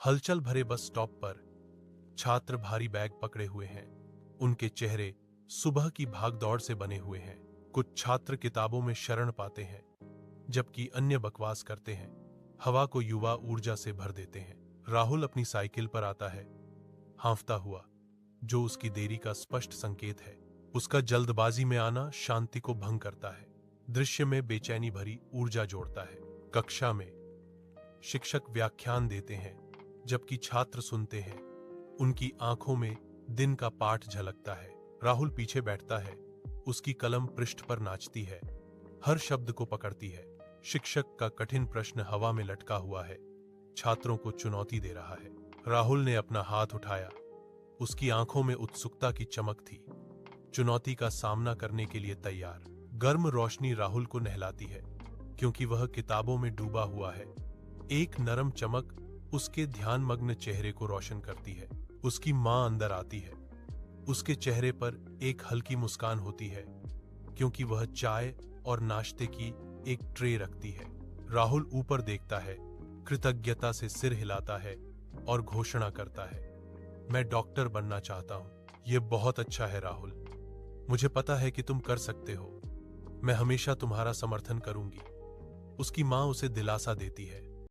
हलचल भरे bus stop पर छात्र भारी बैग पकड़े हुए हैं। उनके चेहरे सुबह की भागदौड़ से बने हुए हैं। कुछ छात्र किताबों में शरण पाते हैं, जबकि अन्य बकवास करते हैं, हवा को युवा ऊर्जा से भर देते हैं। राहुल अपनी साइकिल पर आता है, हांफता हुआ, जो उसकी देरी का स्पष्ट संकेत है। उसका जल्दबाजी में आना शांति को भंग करता है। दृश्य में बेचैनी भरी ऊर्जा जोड़ता है। कक्षा में शिक्षक व्याख्यान देते हैं, जबकि छात्र सुनते हैं। उनकी आंखों में दिन का पाठ झलकता है। राहुल पीछे बैठता है, उसकी कलम पृष्ठ पर नाचती है, हर शब्द को पकड़ती है। शिक्षक का कठिन प्रश्न हवा में लटका हुआ है, छात्रों को चुनौती दे रहा है। राहुल ने अपना हाथ उठाया, उसकी आंखों में उत्सुकता की चमक थी, चुनौती का सामना करने के लिए तैयार। गर्म रोशनी राहुल को नहलाती है, क्योंकि वह किताबों में डूबा हुआ है। एक नरम चमक उसके ध्यानमग्न चेहरे को रोशन करती है। उसकी मां अंदर आती है, उसके चेहरे पर एक हल्की मुस्कान होती है, क्योंकि वह चाय और नाश्ते की एक ट्रे रखती है। राहुल ऊपर देखता है, कृतज्ञता से सिर हिलाता है और घोषणा करता है, मैं डॉक्टर बनना चाहता हूं। यह बहुत अच्छा है राहुल, मुझे पता है कि तुम कर सकते हो। मैं हमेशा तुम्हारा समर्थन करूंगी। उसकी मां उसे दिलासा देती है,